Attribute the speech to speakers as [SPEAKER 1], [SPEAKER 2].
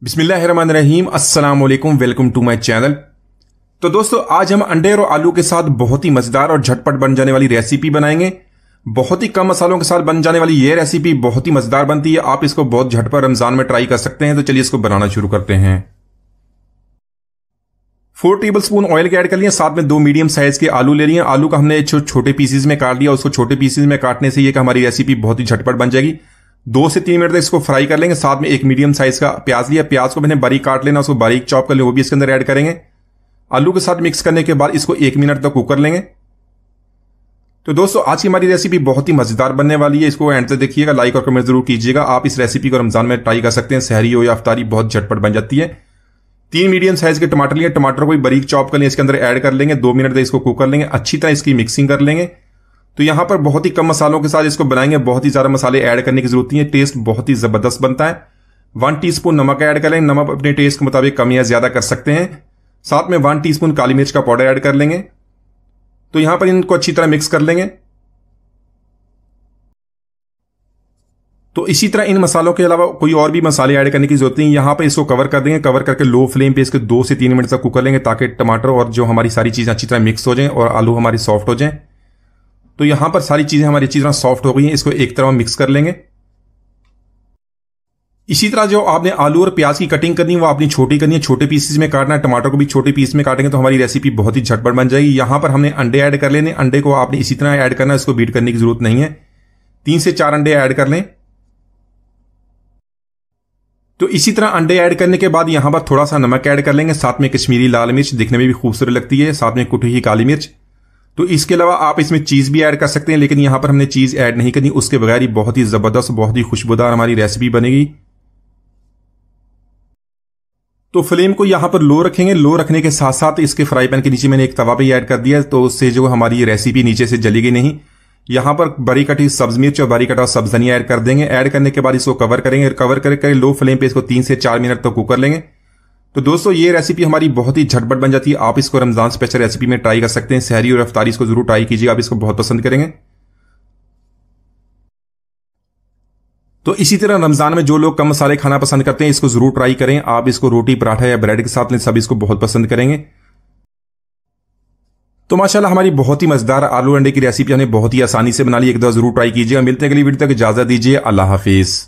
[SPEAKER 1] बिस्मिल्लाहिर्रहमानिर्रहीम, अस्सलाम वालेकुम, वेलकम टू माय चैनल। तो दोस्तों, आज हम अंडे और आलू के साथ बहुत ही मजेदार और झटपट बन जाने वाली रेसिपी बनाएंगे। बहुत ही कम मसालों के साथ बन जाने वाली ये रेसिपी बहुत ही मजेदार बनती है। आप इसको बहुत झटपट रमजान में ट्राई कर सकते हैं। तो चलिए इसको बनाना शुरू करते हैं। 4 टेबल स्पून ऑयल के ऐड कर लिया। साथ में 2 मीडियम साइज के आलू ले लिए। आलू का हमने छोटे पीसेज में काट लिया। उसको छोटे पीसेज में काटने से ये कि हमारी रेसिपी बहुत ही झटपट बन जाएगी। 2 से 3 मिनट तक इसको फ्राई कर लेंगे। साथ में 1 मीडियम साइज का प्याज लिया। प्याज को मैंने बारीक काट लेना, उसको बारीक चॉप कर लें, वो भी इसके अंदर ऐड करेंगे। आलू के साथ मिक्स करने के बाद इसको 1 मिनट तक कुक कर लेंगे। तो दोस्तों, आज की हमारी रेसिपी बहुत ही मजेदार बनने वाली है। इसको एंड तक देखिएगा, लाइक और कमेंट जरूर कीजिएगा। आप इस रेसिपी को रमजान में ट्राई कर सकते हैं। सहरी हो या अफ्तारी बहुत झटपट बन जाती है। 3 मीडियम साइज के टमाटर लिए। टमाटर को भी बारीक चॉप कर लें, इसके अंदर ऐड कर लेंगे। 2 मिनट तक इसको कुक कर लेंगे। अच्छी तरह इसकी मिक्सिंग कर लेंगे। तो यहां पर बहुत ही कम मसालों के साथ इसको बनाएंगे। बहुत ही ज्यादा मसाले ऐड करने की जरूरत नहीं है। टेस्ट बहुत ही जबरदस्त बनता है। 1 टीस्पून नमक ऐड करें। नमक अपने टेस्ट के मुताबिक कम या ज्यादा कर सकते हैं। साथ में 1 टीस्पून काली मिर्च का पाउडर ऐड कर लेंगे। तो यहां पर इनको अच्छी तरह मिक्स कर लेंगे। तो इसी तरह इन मसालों के अलावा कोई और भी मसाले ऐड करने की जरूरत नहीं। यहां पर इसको कवर कर देंगे। कवर करके लो फ्लेम पे इसके 2 से 3 मिनट तक कुक कर लेंगे, ताकि टमाटर और जो हमारी सारी चीजें अच्छी तरह मिक्स हो जाएं और आलू हमारी सॉफ्ट हो जाएं। तो यहां पर सारी चीजें हमारी अच्छी तरह सॉफ्ट हो गई हैं। इसको एक तरफ मिक्स कर लेंगे। इसी तरह जो आपने आलू और प्याज की कटिंग करनी है वो आपने छोटी करनी है, छोटे पीसेस में काटना है। टमाटर को भी छोटे पीस में काटेंगे तो हमारी रेसिपी बहुत ही झटपट बन जाएगी। यहां पर हमने अंडे ऐड कर लेने। अंडे को आपने इसी तरह ऐड करना है, इसको बीट करने की जरूरत नहीं है। 3 से 4 अंडे ऐड कर लें। तो इसी तरह अंडे ऐड करने के बाद यहां पर थोड़ा सा नमक ऐड कर लेंगे। साथ में कश्मीरी लाल मिर्च, दिखने में भी खूबसूरत लगती है। साथ में कुटी हुई काली मिर्च। तो इसके अलावा आप इसमें चीज भी ऐड कर सकते हैं, लेकिन यहां पर हमने चीज ऐड नहीं करनी। उसके बगैर ही बहुत ही जबरदस्त, बहुत ही खुशबूदार हमारी रेसिपी बनेगी। तो फ्लेम को यहां पर लो रखेंगे। लो रखने के साथ साथ इसके फ्राई पैन के नीचे मैंने एक तवा भी ऐड कर दिया, तो उससे जो हमारी रेसिपी नीचे से जलेगी नहीं। यहां पर बारीक कटी सब्ज मिर्च और बारीक कटा सब्ज धनिया ऐड कर देंगे। ऐड करने के बाद इसको कवर करेंगे। कवर करके लो फ्लेम पे इसको 3 से 4 मिनट तक कुक कर लेंगे। तो दोस्तों, ये रेसिपी हमारी बहुत ही झटपट बन जाती है। आप इसको रमजान स्पेशल रेसिपी में ट्राई कर सकते हैं। सहरी और अफ्तारी इसको जरूर ट्राई कीजिए, आप इसको बहुत पसंद करेंगे। तो इसी तरह रमजान में जो लोग कम मसाले खाना पसंद करते हैं, इसको जरूर ट्राई करें। आप इसको रोटी, पराठा या ब्रेड के साथ लें, सब इसको बहुत पसंद करेंगे। तो माशाल्लाह, हमारी बहुत ही मजेदार आलू अंडे की रेसिपी हमने बहुत ही आसानी से बना ली। एक दफा जरूर ट्राई कीजिएगा। मिलते हैं अगली वीडियो तक, इजाजत दीजिए। अल्लाह हाफिज।